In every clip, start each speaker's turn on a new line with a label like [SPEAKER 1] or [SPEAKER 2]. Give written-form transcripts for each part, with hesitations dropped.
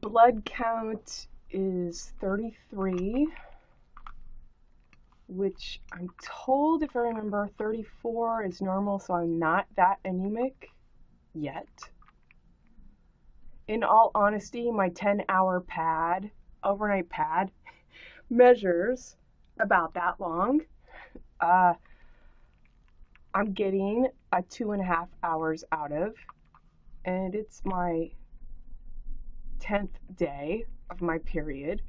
[SPEAKER 1] blood count is 33, which I'm told, if I remember, 34 is normal, so I'm not that anemic yet. In all honesty, my 10-hour pad, overnight pad, measures about that long. I'm getting a 2.5 hours out of, and it's my 10th day of my period.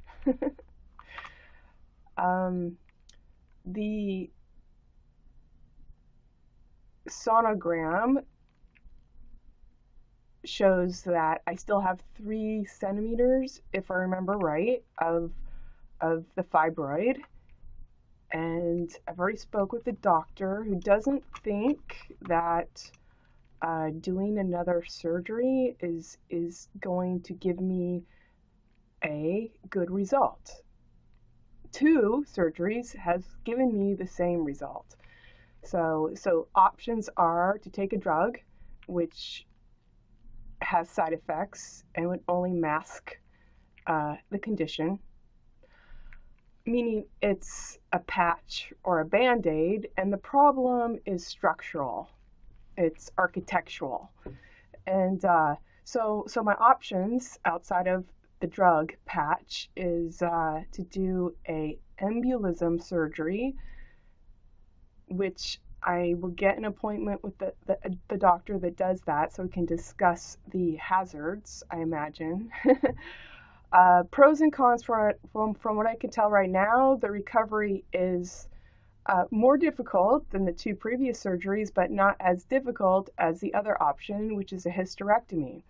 [SPEAKER 1] The sonogram shows that I still have 3 centimeters, if I remember right, of the fibroid. And I've already spoke with the doctor, who doesn't think that doing another surgery is going to give me a good result. 2 surgeries has given me the same result. So options are to take a drug, which has side effects and would only mask the condition, meaning it's a patch or a band-aid, and the problem is structural. It's architectural. And so my options outside of the drug patch is to do a embolism surgery, which I will get an appointment with the doctor that does that, so we can discuss the hazards, I imagine. Pros and cons from what I can tell right now, the recovery is more difficult than the 2 previous surgeries, but not as difficult as the other option, which is a hysterectomy.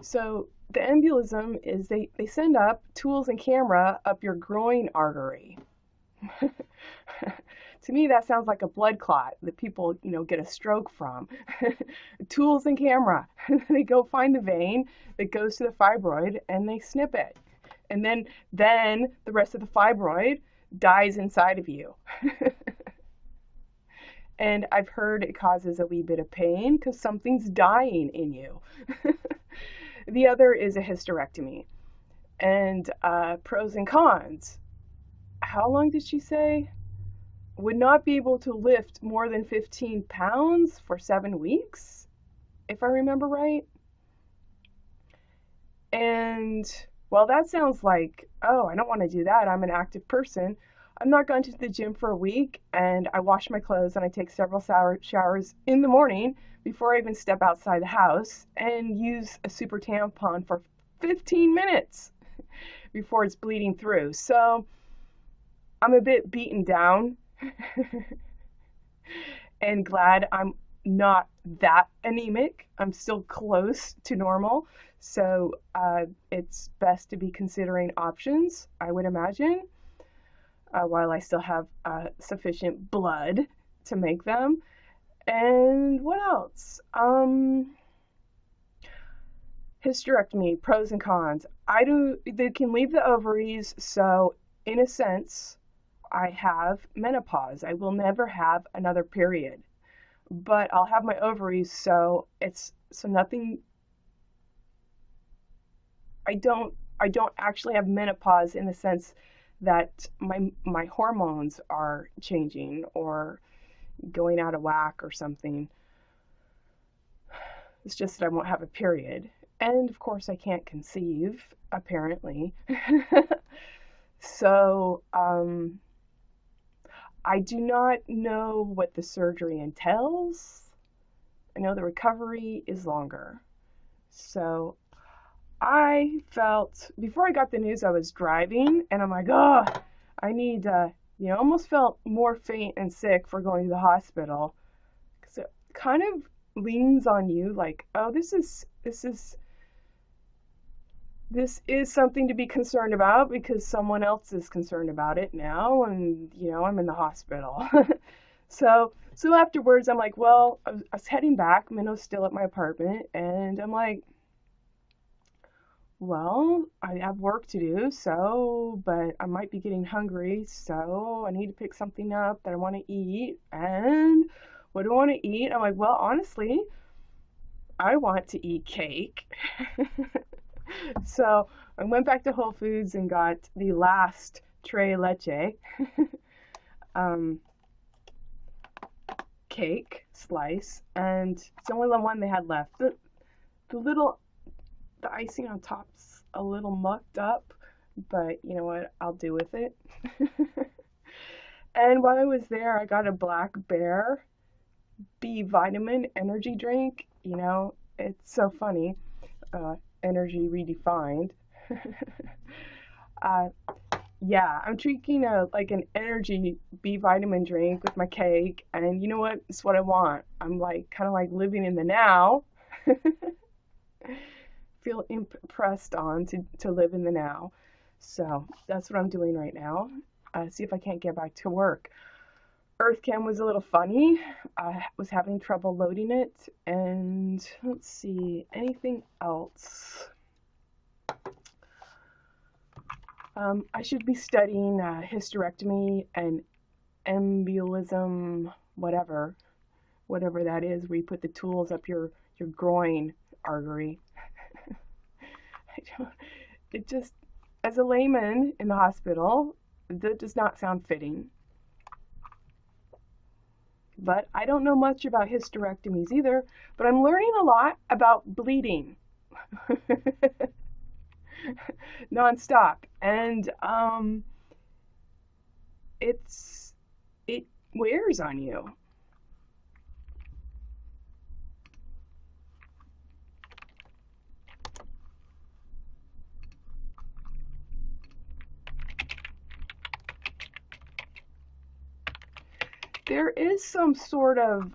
[SPEAKER 1] So the embolism is they send up tools and camera up your groin artery. To me, that sounds like a blood clot that people, get a stroke from. Tools and camera. They go find the vein that goes to the fibroid and they snip it. And then the rest of the fibroid dies inside of you. And I've heard it causes a wee bit of pain because something's dying in you. The other is a hysterectomy. And pros and cons. How long did she say? Would not be able to lift more than 15 pounds for 7 weeks, if I remember right. And, well, that sounds like, oh, I don't want to do that. I'm an active person. I'm not going to the gym for a week, and I wash my clothes and I take several showers in the morning before I even step outside the house, and use a super tampon for 15 minutes before it's bleeding through. So I'm a bit beaten down and glad I'm not that anemic. I'm still close to normal. So it's best to be considering options, I would imagine, while I still have sufficient blood to make them. And what else? Hysterectomy, pros and cons. They can leave the ovaries, so in a sense, I have menopause. I will never have another period, but I'll have my ovaries, so nothing. I don't actually have menopause in the sense that my hormones are changing or going out of whack or something. It's just that I won't have a period, and of course I can't conceive, apparently. So I do not know what the surgery entails. I know the recovery is longer. So I felt, before I got the news, I was driving and I'm like, oh, I need, almost felt more faint and sick for going to the hospital. Because it kind of leans on you like, oh, this is something to be concerned about because someone else is concerned about it now, and I'm in the hospital. So afterwards I'm like, well, I was heading back. Minno's still at my apartment, and I'm like, well, I have work to do, but I might be getting hungry, so I need to pick something up that I want to eat. And what do I want to eat? I'm like, well, honestly, I want to eat cake. So I went back to Whole Foods and got the last tres leche um, cake slice, and it's only the one they had left. The little the icing on top's a little mucked up, but you know what? I'll do with it. And while I was there, I got a Black Bear B vitamin energy drink. You know, it's so funny. Energy redefined. uh, yeah, I'm drinking an energy B vitamin drink with my cake, and you know what? It's what I want. I'm like kind of like living in the now. Feel impressed on to live in the now. So that's what I'm doing right now. See if I can't get back to work. EarthCam was a little funny. I was having trouble loading it. And let's see, anything else? I should be studying hysterectomy and embolism, whatever that is, where you put the tools up your groin artery. It just, as a layman in the hospital, that does not sound fitting. But I don't know much about hysterectomies either, but I'm learning a lot about bleeding nonstop. And it wears on you. There is some sort of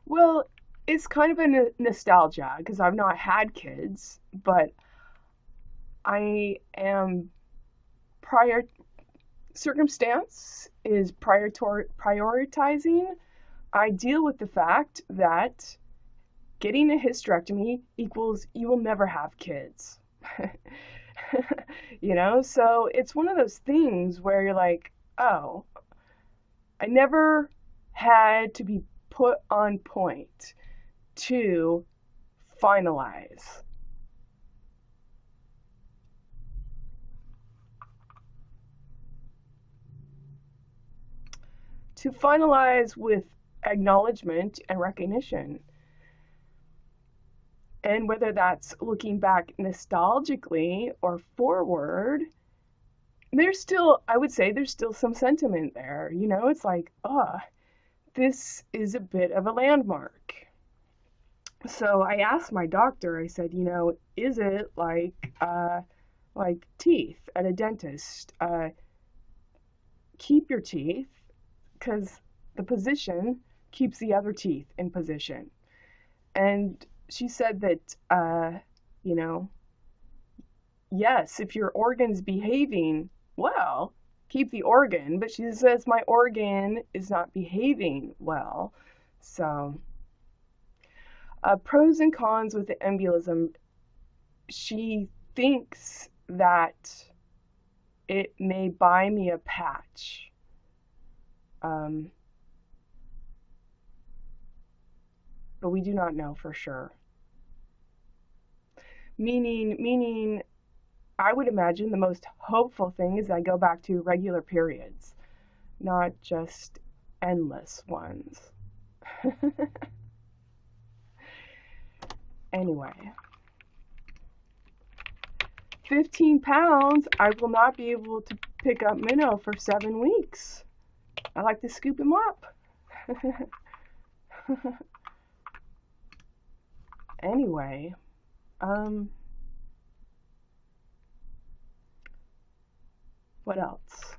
[SPEAKER 1] well, it's kind of a nostalgia because I've not had kids, but I am prior circumstance is prioritizing. I deal with the fact that getting a hysterectomy equals you will never have kids. You know, so it's one of those things where you're like, oh, I never had to be put on point to finalize. To finalize with acknowledgement and recognition. And whether that's looking back nostalgically or forward, there's still, I would say, there's still some sentiment there. You know, it's like, this is a bit of a landmark. So I asked my doctor, I said, you know, is it like teeth at a dentist? Keep your teeth because the position keeps the other teeth in position. And she said that, you know, yes, if your organ's behaving well, keep the organ, but she says my organ is not behaving well. So, pros and cons with the embolism. She thinks that it may buy me a patch. But we do not know for sure. Meaning, I would imagine the most hopeful thing is I go back to regular periods, not just endless ones. Anyway, 15 pounds, I will not be able to pick up Minnow for 7 weeks. I like to scoop him up. Anyway, what else?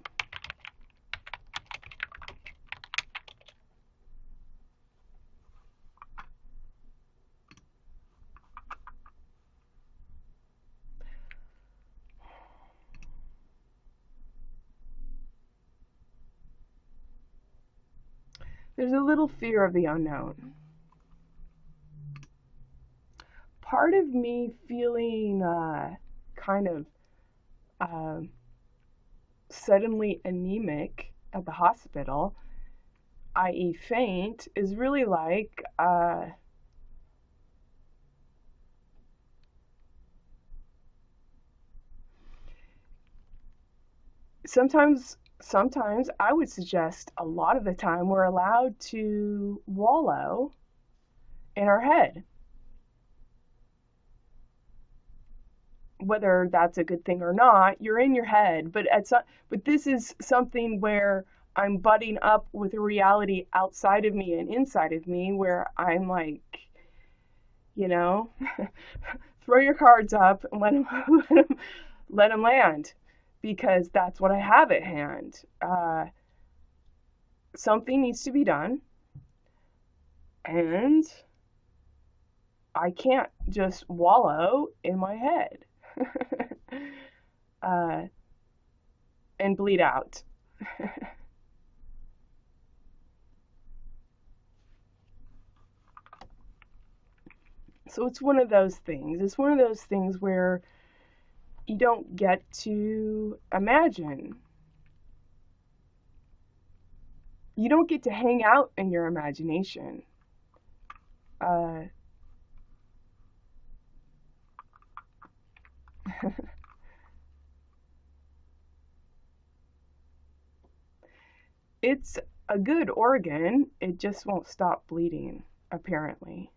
[SPEAKER 1] There's a little fear of the unknown. Part of me feeling kind of suddenly anemic at the hospital, i.e. faint, is really like sometimes I would suggest a lot of the time we're allowed to wallow in our head. Whether that's a good thing or not, you're in your head, but this is something where I'm butting up with a reality outside of me and inside of me where I'm like, you know, throw your cards up and let them land because that's what I have at hand. Something needs to be done, and I can't just wallow in my head and bleed out. So it's one of those things. It's one of those things where you don't get to imagine. You don't get to hang out in your imagination. It's a good organ. It just won't stop bleeding, apparently.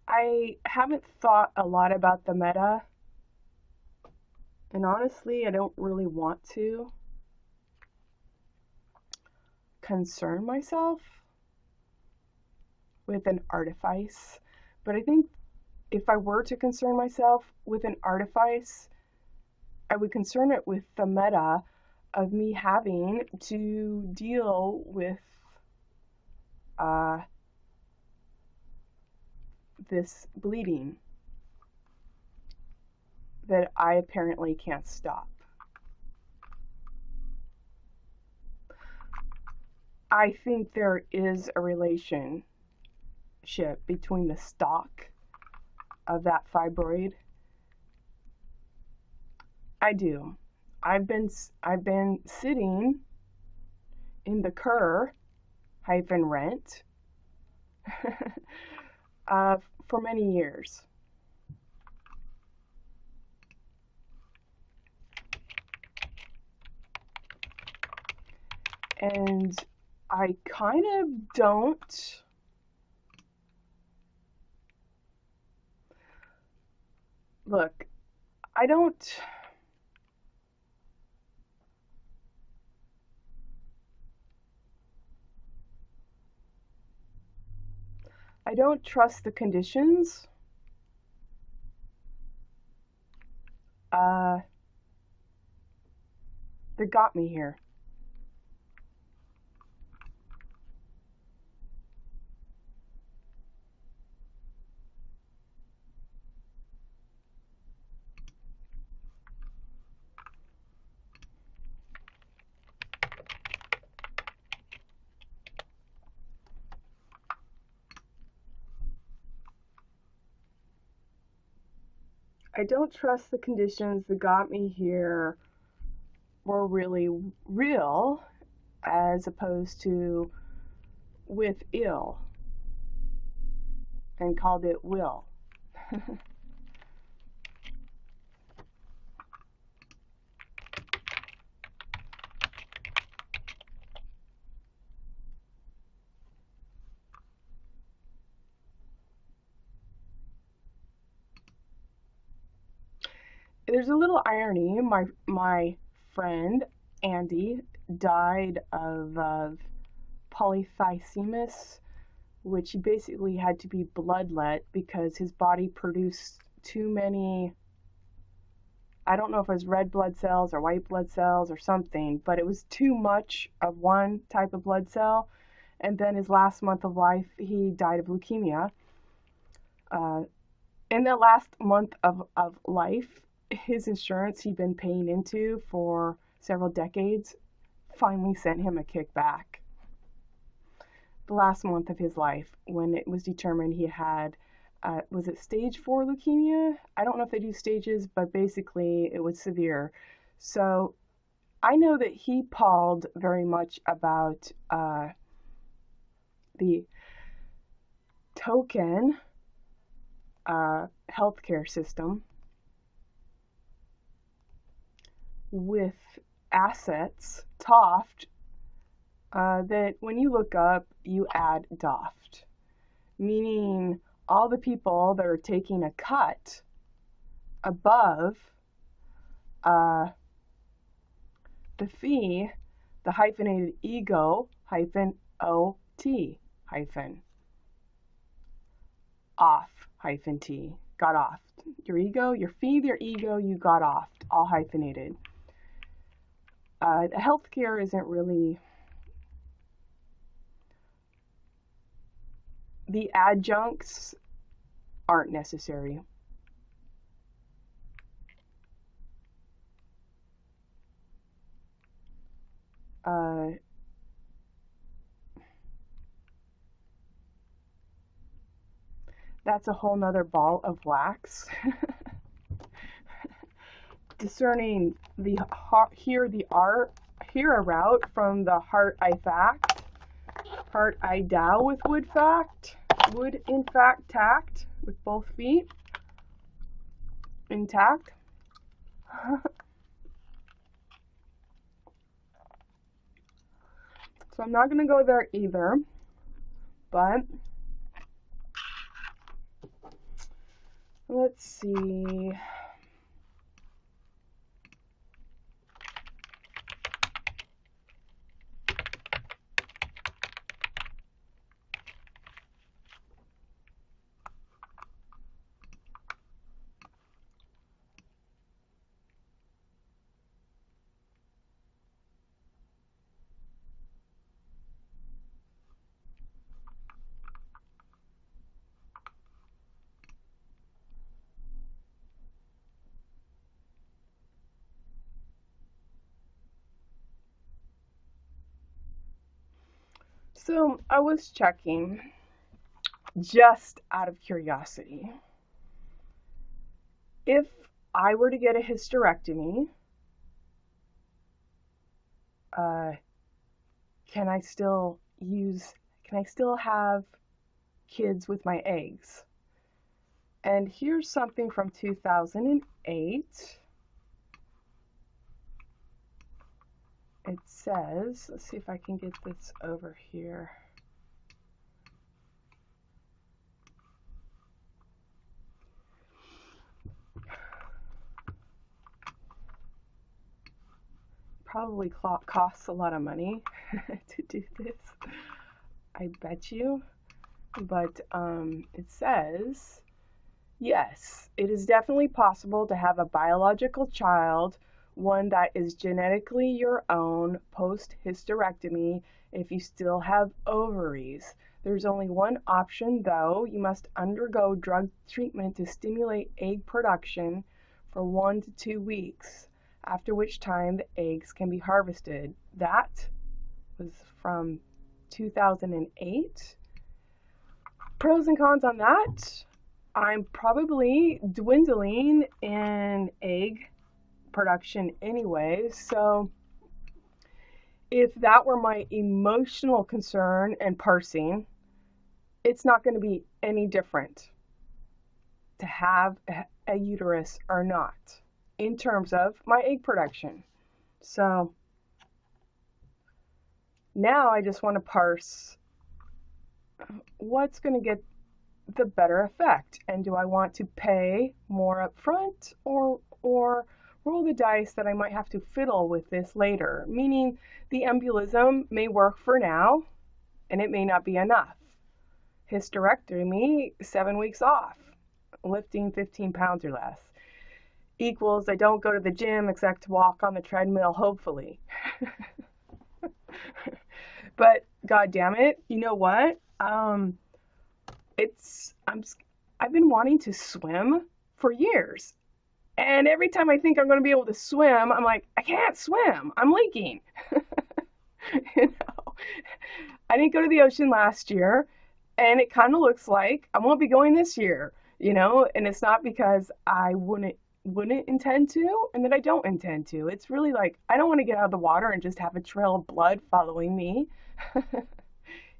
[SPEAKER 1] I haven't thought a lot about the meta, and honestly, I don't really want to concern myself with an artifice. But I think if I were to concern myself with an artifice, I would concern it with the meta of me having to deal with this bleeding that I apparently can't stop. I think there is a relationship between the stalk of that fibroid. I do. I've been sitting in the ea.ven for many years. And I kind of don't look, I don't trust the conditions that got me here. I don't trust the conditions that got me here were really real as opposed to with ill and called it will. There's a little irony. My friend Andy died of polythysemus, which he basically had to be bloodlet because his body produced too many I don't know if it was red blood cells or white blood cells or something, but it was too much of one type of blood cell. And then his last month of life, he died of leukemia. In that last month of life, his insurance he'd been paying into for several decades finally sent him a kickback. The last month of his life, when it was determined he had, was it stage 4 leukemia? I don't know if they do stages, but basically it was severe. So I know that he palled very much about the token healthcare system with assets, TOFT, that when you look up, you add DOFT, meaning all the people that are taking a cut above the fee, the hyphenated ego hyphen OT hyphen off hyphen T, got off. Your ego, your fee, your ego, you got off, all hyphenated. Healthcare isn't really the adjuncts aren't necessary. That's a whole nother ball of wax. Discerning the hear a route from the heart I fact, heart I dow with wood in fact tact with both feet intact. So I'm not going to go there either, but let's see. So I was checking just out of curiosity. If I were to get a hysterectomy, can I still have kids with my eggs? And here's something from 2008. It says, let's see if I can get this over here. Probably costs a lot of money to do this, I bet you. But it says, yes, it is definitely possible to have a biological child, one that is genetically your own post-hysterectomy if you still have ovaries. There's only one option though. You must undergo drug treatment to stimulate egg production for 1 to 2 weeks, after which time the eggs can be harvested. That was from 2008. Pros and cons on that. I'm probably dwindling in egg production anyway, so if that were my emotional concern and parsing, it's not going to be any different to have a uterus or not in terms of my egg production. So now I just want to parse what's going to get the better effect, and do I want to pay more up front or roll the dice that I might have to fiddle with this later, meaning the embolism may work for now and it may not be enough. Hysterectomy, 7 weeks off, lifting 15 pounds or less. equals I don't go to the gym except to walk on the treadmill, hopefully. But god damn it, you know what? It's I've been wanting to swim for years. And every time I think I'm going to be able to swim, I'm like, I can't swim. I'm leaking. You know, I didn't go to the ocean last year, and it kind of looks like I won't be going this year, you know, and it's not because I wouldn't intend to and that I don't intend to. It's really like I don't want to get out of the water and just have a trail of blood following me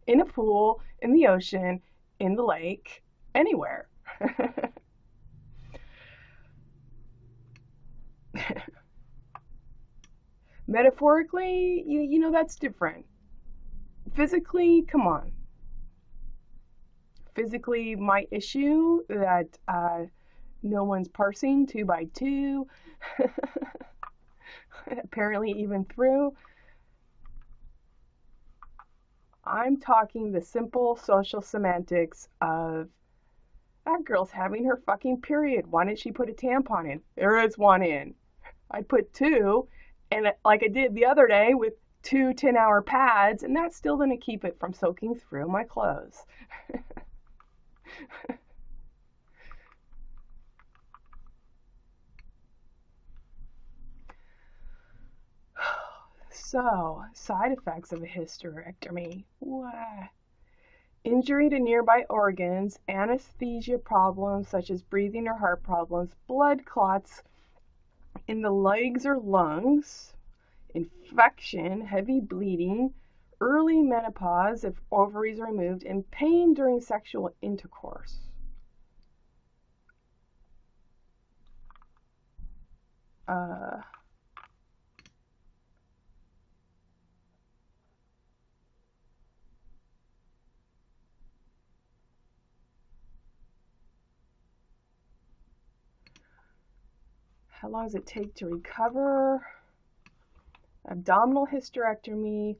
[SPEAKER 1] in a pool, in the ocean, in the lake, anywhere. Metaphorically, you know that's different. Physically, come on. Physically, my issue that no one's parsing 2 by 2, apparently even through. I'm talking the simple social semantics of that girl's having her fucking period. Why didn't she put a tampon in? There is one in. I'd put 2, and like I did the other day with 2 10-hour pads, and that's still going to keep it from soaking through my clothes. So, side effects of a hysterectomy. What? Injury to nearby organs, anesthesia problems such as breathing or heart problems, blood clots in the legs or lungs, infection, heavy bleeding, early menopause if ovaries are removed, and pain during sexual intercourse. Uh, how long does it take to recover? Abdominal hysterectomy.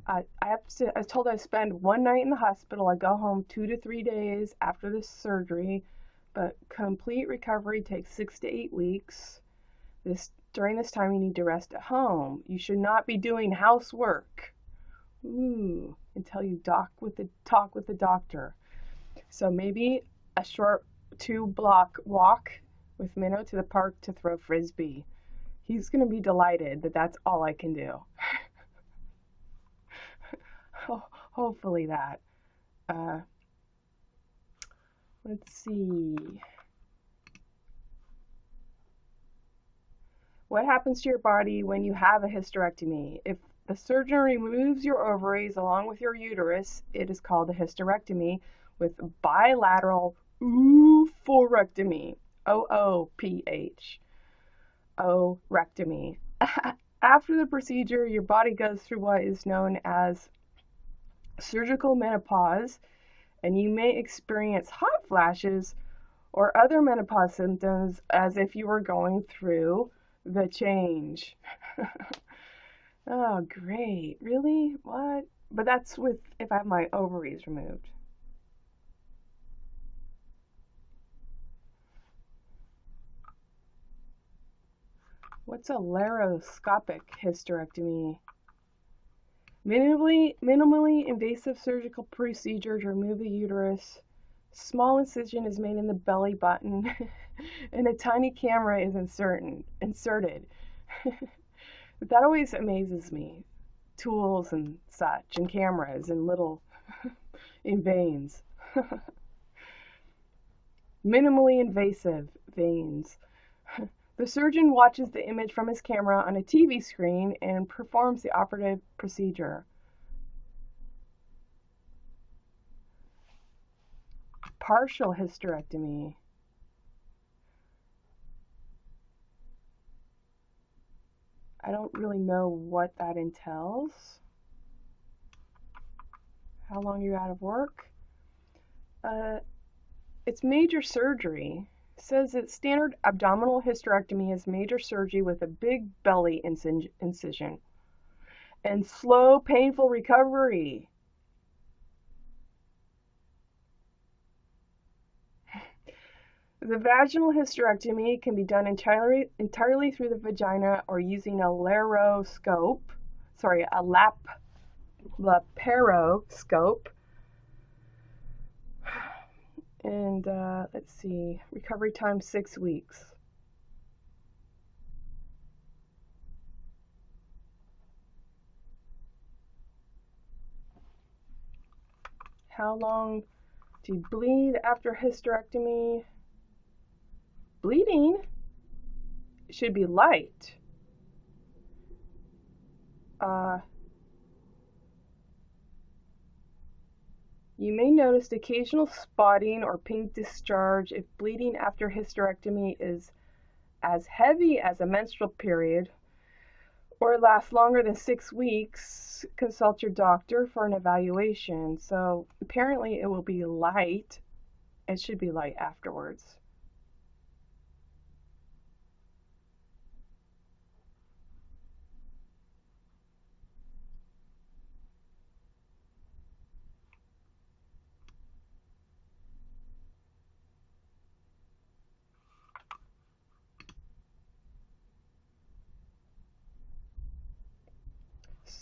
[SPEAKER 1] I was told I spend 1 night in the hospital. I go home 2 to 3 days after the surgery, but complete recovery takes 6 to 8 weeks. During this time, you need to rest at home. You should not be doing housework. Ooh, until you talk with the doctor. So maybe a short 2-block walk with Minnow to the park to throw frisbee. He's gonna be delighted that that's all I can do. Hopefully that. Uh, let's see. What happens to your body when you have a hysterectomy? If the surgeon removes your ovaries along with your uterus, it is called a hysterectomy with bilateral oophorectomy. OOPH. Orectomy. After the procedure, your body goes through what is known as surgical menopause, and you may experience hot flashes or other menopause symptoms as if you were going through the change. Oh, great. Really? What? But that's with if I have my ovaries removed. What's a laparoscopic hysterectomy? Minimally invasive surgical procedure to remove the uterus. Small incision is made in the belly button and a tiny camera is inserted. That always amazes me. Tools and such, and cameras and little in veins. Minimally invasive veins. The surgeon watches the image from his camera on a TV screen and performs the operative procedure. Partial hysterectomy. I don't really know what that entails. How long are you out of work? It's major surgery. It says that standard abdominal hysterectomy is major surgery with a big belly incision and slow, painful recovery. The vaginal hysterectomy can be done entirely through the vagina or using a laparoscope, laparoscope. And let's see, recovery time 6 weeks. How long do you bleed after hysterectomy? Bleeding should be light. You may notice occasional spotting or pink discharge if bleeding after hysterectomy is as heavy as a menstrual period or lasts longer than 6 weeks. Consult your doctor for an evaluation. So apparently it will be light. It should be light afterwards.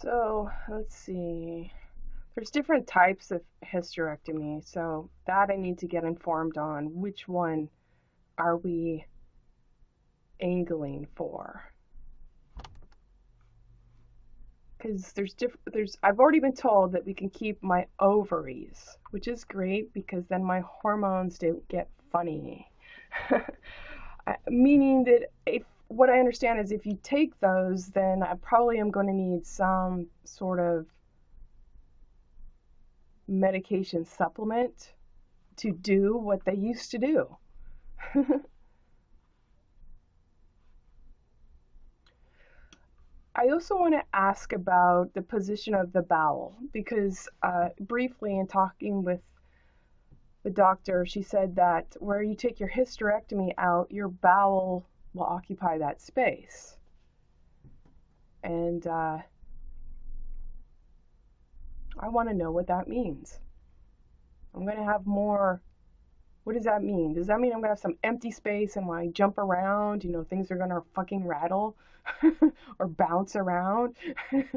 [SPEAKER 1] So let's see. There's different types of hysterectomy, so that I need to get informed on. Which one are we angling for? Because I've already been told that we can keep my ovaries, which is great because then my hormones don't get funny. Meaning that if what I understand is if you take those, then I probably am going to need some sort of medication supplement to do what they used to do. I also want to ask about the position of the bowel because briefly in talking with the doctor, she said that where you take your hysterectomy out, your bowel will occupy that space. And I want to know what that means. I'm going to have more. What does that mean? Does that mean I'm going to have some empty space and when I jump around, things are going to fucking rattle or bounce around? I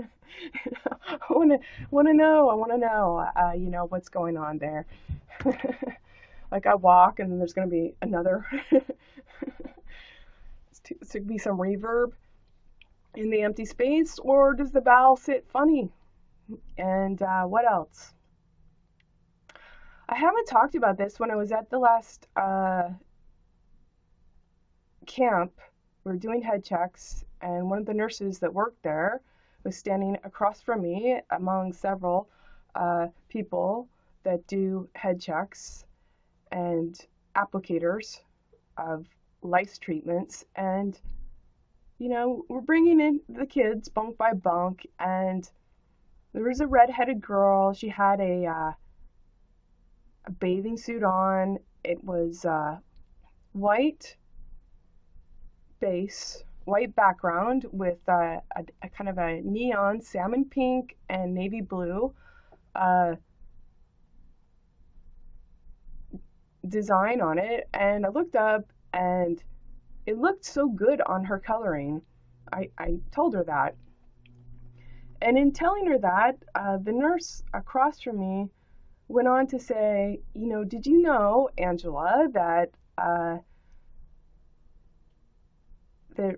[SPEAKER 1] want to know. I want to know, what's going on there. Like I walk and then there's going to be another, to be some reverb in the empty space, or does the bowel sit funny? And what else? I haven't talked about this when I was at the last camp. We were doing head checks, and one of the nurses that worked there was standing across from me among several people that do head checks and applicators of lice treatments. And, we're bringing in the kids bunk by bunk, and there was a redheaded girl. She had a bathing suit on. It was white base, white background with a kind of a neon salmon pink and navy blue design on it. And I looked up and it looked so good on her coloring. I told her that. And in telling her that, the nurse across from me went on to say, did you know, Angela, that the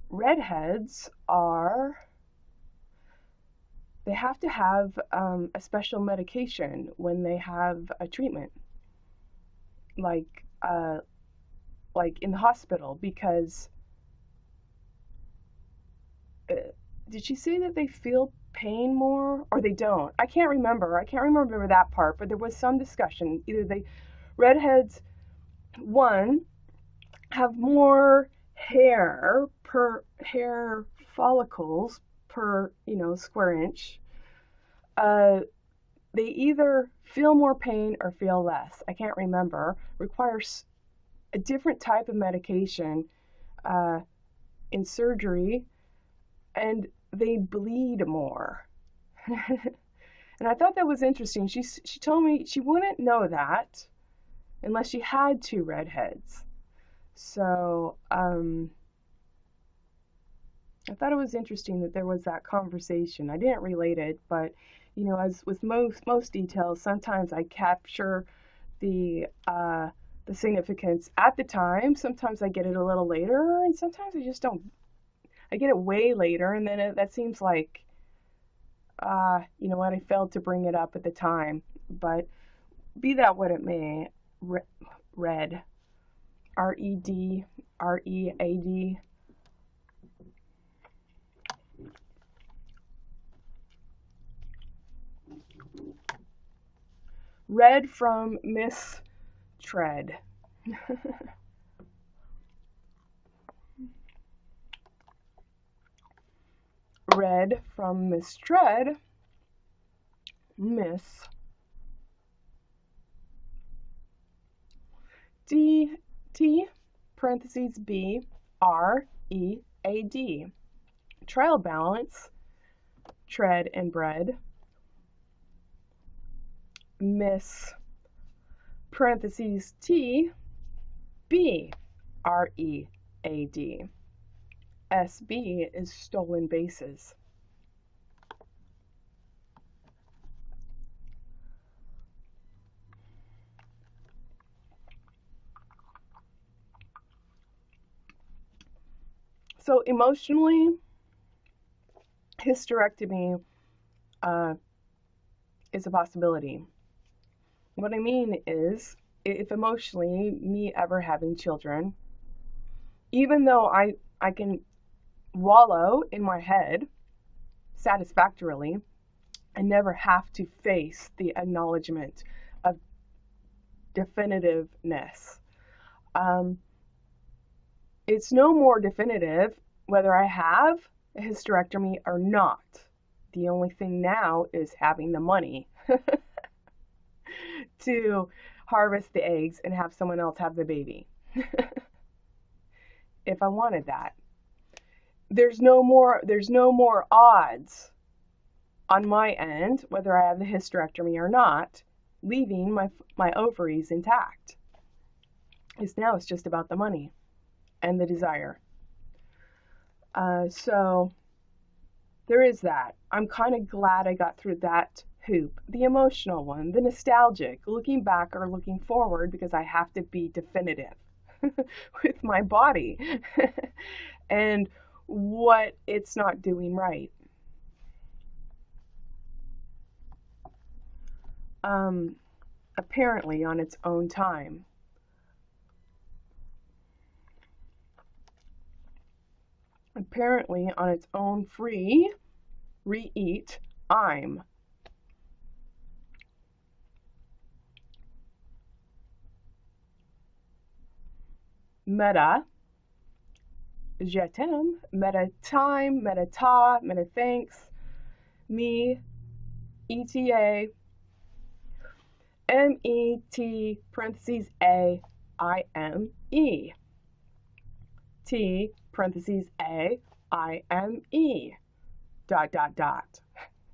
[SPEAKER 1] redheads they have to have a special medication when they have a treatment, like in the hospital, because did she say that they feel pain more or they don't? I can't remember that part, but there was some discussion. Either the redheads, one, have more hair follicles per square inch. They either feel more pain or feel less. I can't remember. Requires a different type of medication in surgery, and they bleed more. And I thought that was interesting. She told me she wouldn't know that unless she had two redheads. So I thought it was interesting that there was that conversation. I didn't relate it, but you know, as with most details, sometimes I capture the significance at the time. Sometimes I get it a little later, and sometimes I just don't. I get it way later, and then that seems like, you know what, I failed to bring it up at the time. But be that what it may, red, R-E-D, R-E-A-D. Red from Miss Tread. Red from Miss Tread. Miss D T parentheses B R E A D. Trial balance, tread and bread. Miss parentheses T B R E A D. SB is stolen bases. So emotionally, hysterectomy is a possibility. What I mean is, if emotionally, me ever having children, even though I can wallow in my head satisfactorily and never have to face the acknowledgement of definitiveness, it's no more definitive whether I have a hysterectomy or not. The only thing now is having the money to harvest the eggs and have someone else have the baby. If I wanted that. There's no more odds on my end, whether I have the hysterectomy or not, leaving my ovaries intact. Now it's just about the money and the desire. So there is that. I'm kind of glad I got through that hoop. The emotional one, the nostalgic, looking back or looking forward, because I have to be definitive with my body and what it's not doing right. Apparently on its own time. Apparently on its own free re-eat I'm. Meta, je t'aime, meta time, meta ta, meta thanks, me, ETA, MET parentheses A, I M E. T parentheses A, I M E. ...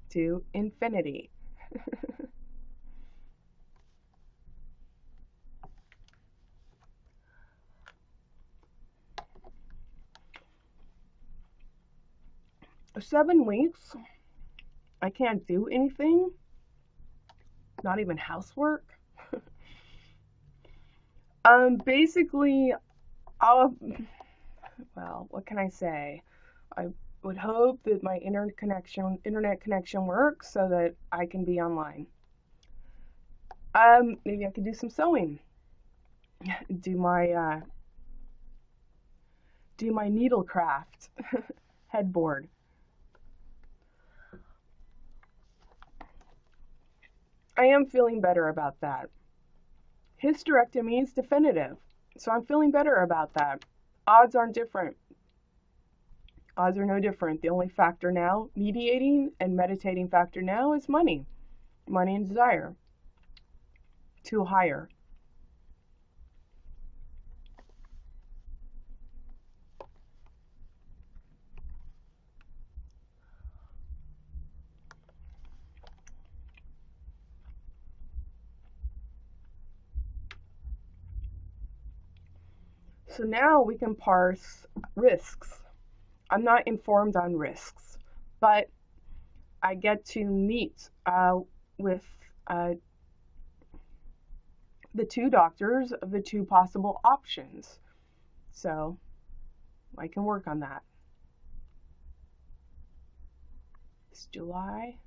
[SPEAKER 1] to infinity. For 7 weeks, I can't do anything, not even housework. Basically, well, what can I say? I would hope that my internet connection works so that I can be online. Maybe I could do some sewing. Do my needlecraft headboard. I am feeling better about that. Hysterectomy is definitive, so I'm feeling better about that. Odds aren't different. Odds are no different. The only factor now, mediating and meditating factor now, is money. Money and desire. To higher. So now we can parse risks. I'm not informed on risks, but I get to meet with the two doctors of the two possible options. So I can work on that. It's July.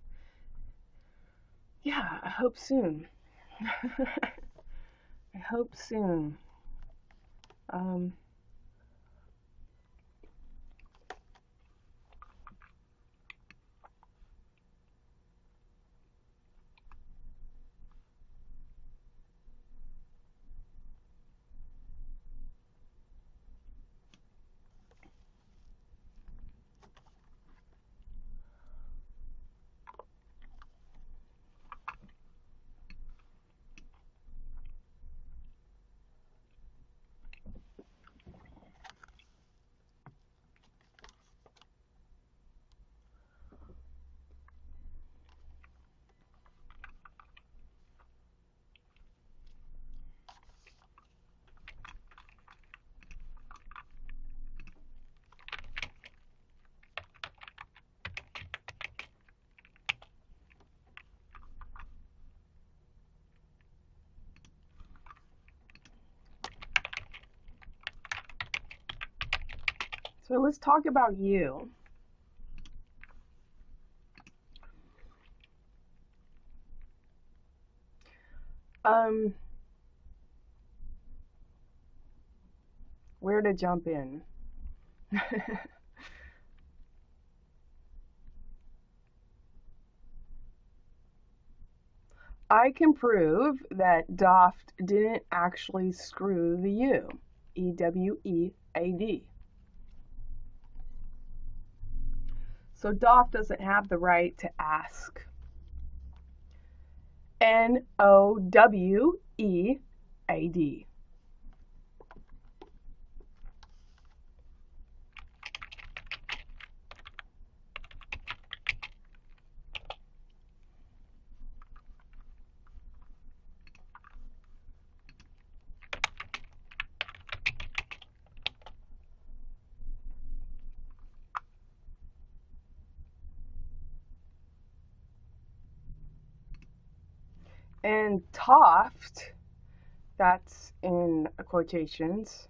[SPEAKER 1] Yeah, I hope soon. I hope soon. So let's talk about you. Where to jump in? I can prove that Daft didn't actually screw the U, E-W-E-A-D. So Daft doesn't have the right to ask. N-O-W-E-A-D. And Toft, that's in quotations,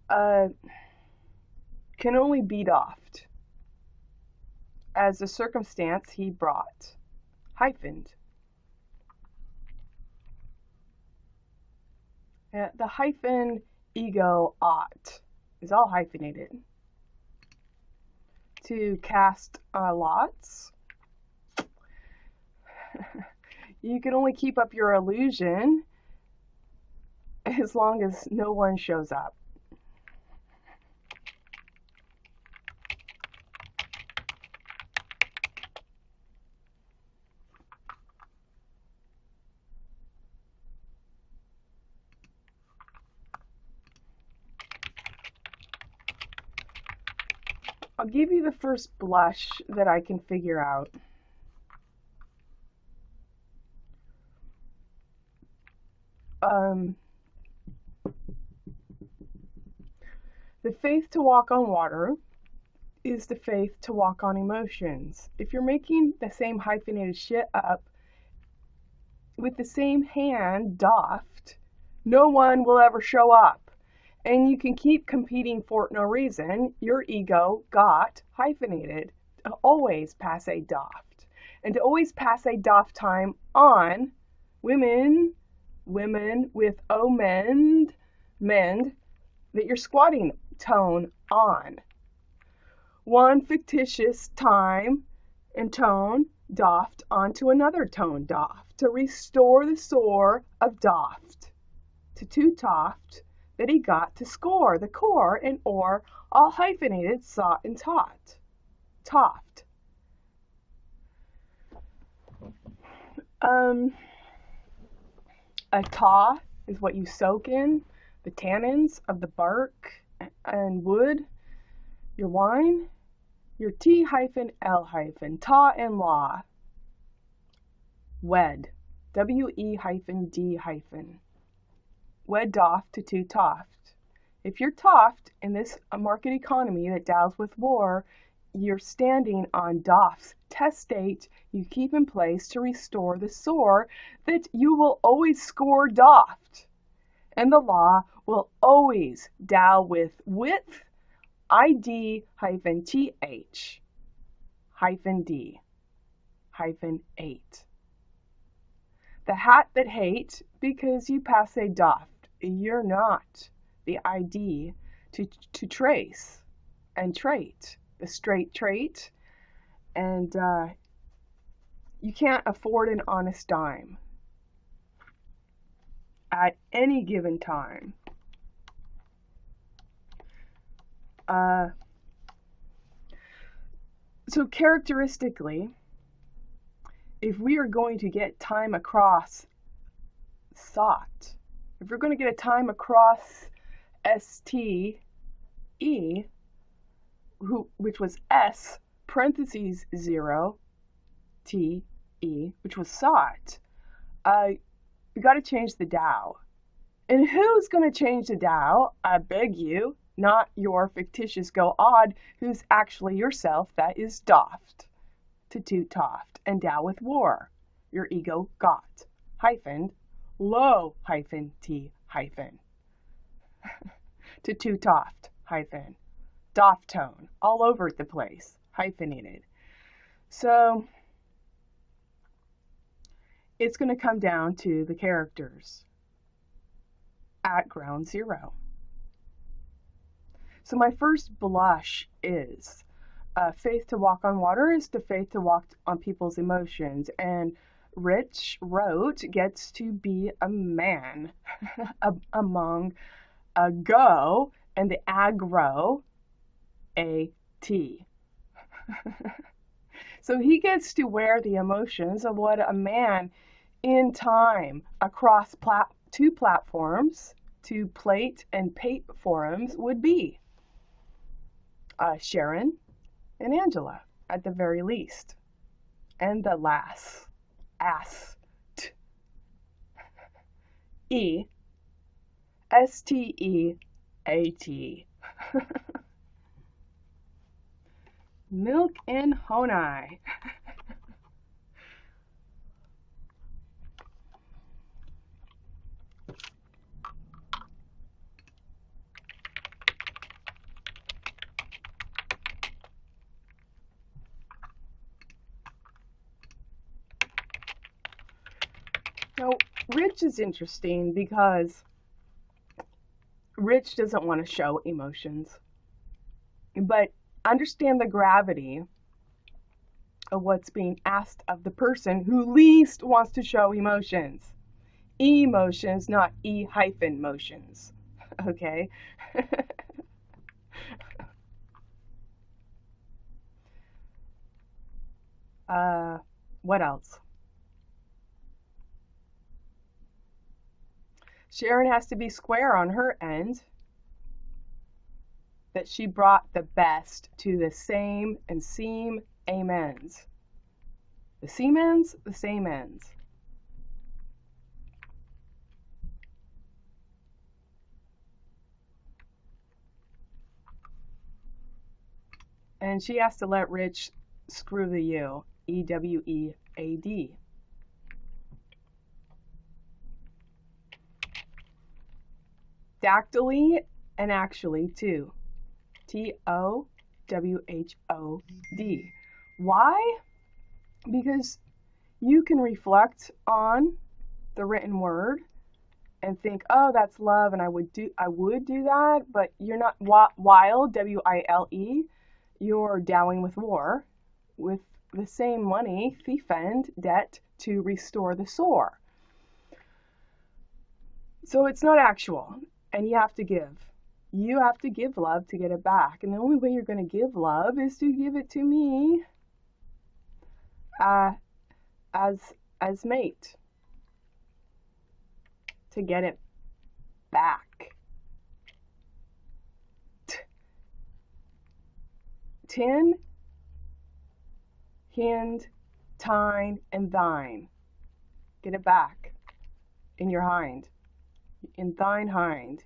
[SPEAKER 1] can only be Daft as the circumstance he brought, hyphened. The hyphen ego ought is all hyphenated. To cast lots, you can only keep up your illusion as long as no one shows up. I'll give you the first blush that I can figure out. The faith to walk on water is the faith to walk on emotions. If you're making the same hyphenated shit up with the same hand, Daft, no one will ever show up. And you can keep competing for no reason. Your ego got hyphenated to always passe Daft. And to always passe Daft time on women with mend, that you're squatting tone on. One fictitious time and tone Daft onto another tone Daft to restore the soar of Daft to two Toft that he got to score the core and or all hyphenated sought and taught. Toft. A taw is what you soak in, the tannins of the bark and wood, your wine, your T-L-, taw and law, wed, W-E-D-. Wed Daft to two Toft. If you're toft in this market economy that deals with war, you're standing on DOF's test state you keep in place to restore the SOAR that you will always score DOFT. And the law will always deal with ID-th -d -8. The hat that hate because you pass a DOFT. You're not the ID to trace and trait, the straight trait, and you can't afford an honest dime at any given time. So characteristically, if we are going to get time across sought, if we're going to get a time across STE, which was S parentheses 0 TE, which was sought, we got to change the Dow. And who's going to change the Dow? I beg you, not your fictitious go odd, who's actually yourself, that is doft, to toot toft, and Dow with war. Your ego got, hyphen, low hyphen T hyphen, to toot toft, hyphen, doft tone, all over the place, hyphenated. So it's going to come down to the characters at ground zero. So my first blush is faith to walk on water is the faith to walk on people's emotions. And Rich wrote gets to be a man among a go and the aggro A-T. So he gets to wear the emotions of what a man in time across two platforms, two plate and pate forums would be. Sharon and Angela at the very least. And the last, ass, E, S-T-E-A-T. Milk and honey. Now, Rich is interesting because Rich doesn't want to show emotions, but understand the gravity of what's being asked of the person who least wants to show emotions. Emotions, not E-motions. Okay? What else? Sharon has to be square on her end, that she brought the best to the same and seam amens. The seam ends, the same ends. And she has to let Rich screw the U, E-W-E-A-D. Dactyly and actually too. T-O-W-H-O-D. Why? Because you can reflect on the written word and think, oh, that's love, and I would do that, but you're not while, W-I-L-E, you're dowing with war, with the same money, defend, debt, to restore the SOAR. So it's not actual, and you have to give. You have to give love to get it back, and the only way you're going to give love is to give it to me as mate, to get it back. Tin, hind, tine, and thine. Get it back in your hind, in thine hind.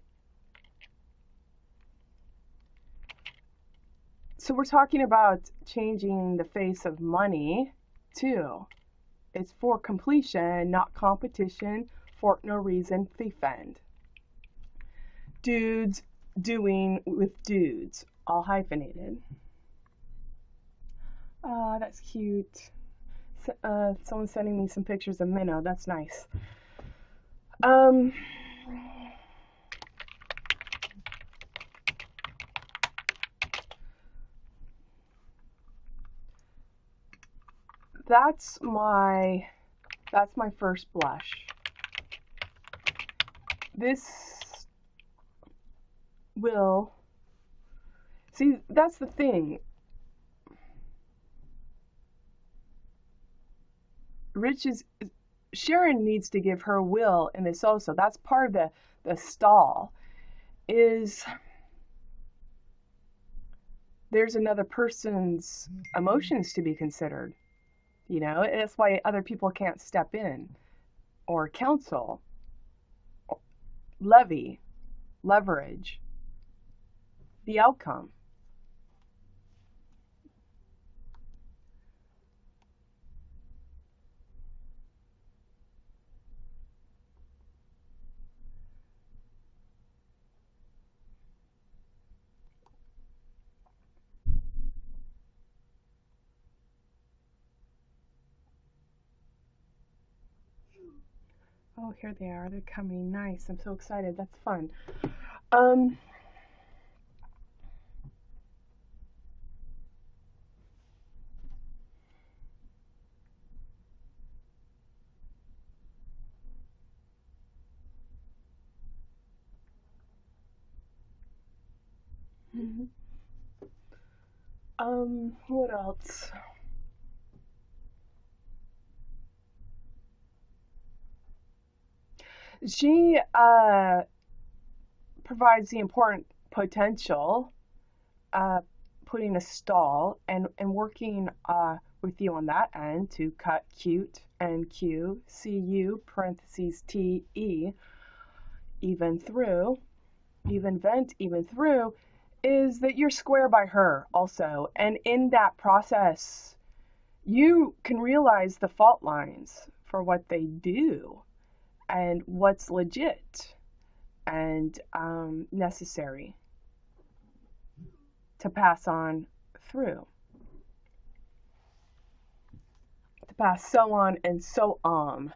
[SPEAKER 1] So we're talking about changing the face of money too. It's for completion, not competition, for no reason, thief end. Dudes doing with dudes, all hyphenated. Ah, that's cute. Someone's sending me some pictures of minnow. That's nice. That's my first blush. This will, see, that's the thing. Sharon needs to give her will in this also. That's part of the stall, is there's another person's emotions to be considered. You know, that's why other people can't step in or counsel, leverage the outcome. Oh, here they are. They're coming. Nice. I'm so excited. That's fun. What else? She provides the important potential, putting a stall and working with you on that end to cut cute and Q, CU, parentheses TE, even through, even vent, even through, is that you're square by her also. And in that process, you can realize the fault lines for what they do and what's legit and necessary to pass on through. To pass so on and so on.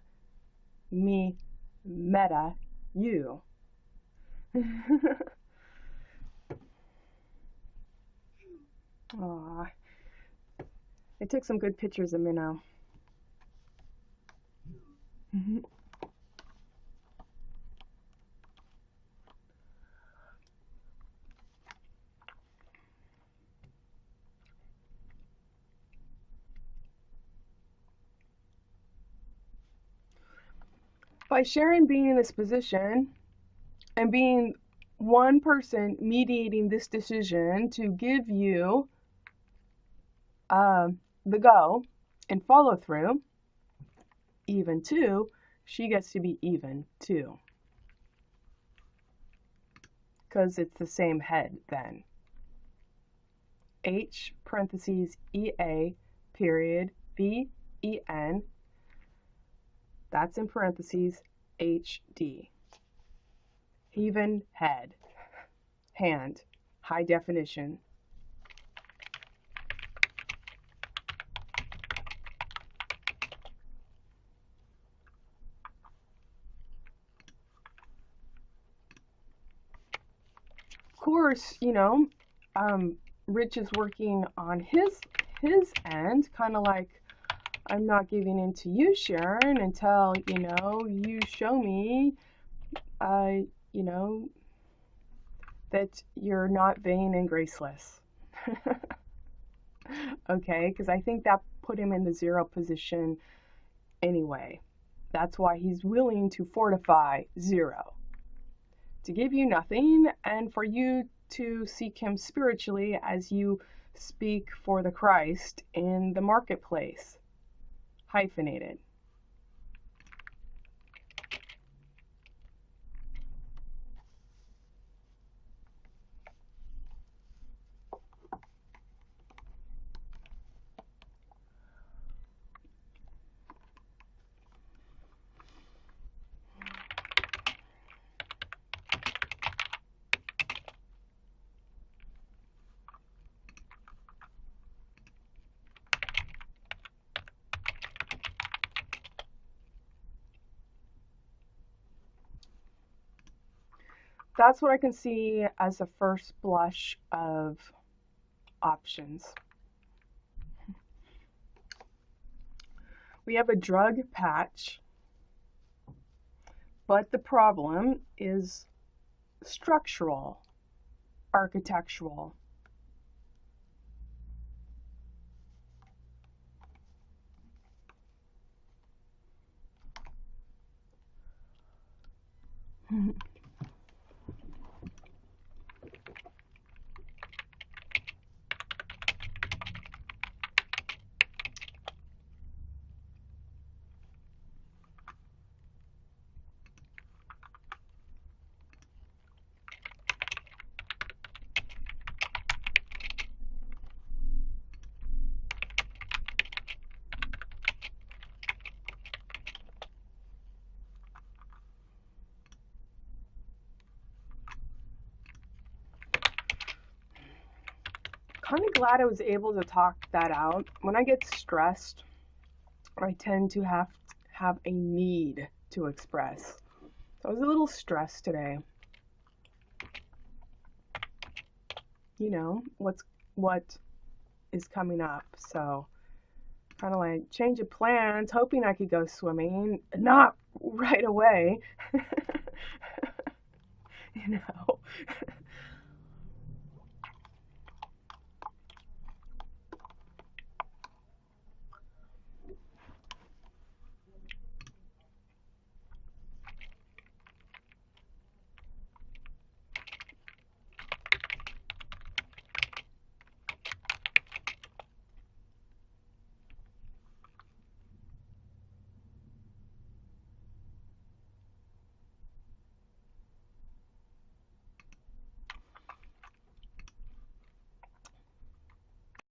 [SPEAKER 1] Me, meta, you. Aw. I took some good pictures of Minnow. By Sharon being in this position and being one person mediating this decision to give you the go and follow through, even too, she gets to be even too. Because it's the same head then. H parentheses EA period VEN, that's in parentheses HD. Even head, hand, high definition. Of course, you know, Rich is working on his end, kind of like, I'm not giving in to you, Sharon, until, you know, you show me, you know, that you're not vain and graceless. Okay, because I think that put him in the 0 position anyway. That's why he's willing to fortify 0. To give you nothing and for you to seek him spiritually as you speak for the Christ in the marketplace. Hyphenated. that's what I can see as a first blush of options. We have a drug patch, but the problem is structural, architectural. Kind of glad I was able to talk that out. When I get stressed, I tend to have a need to express. So I was a little stressed today. You know, what is coming up. So kind of like change of plans, hoping I could go swimming, not right away. You know.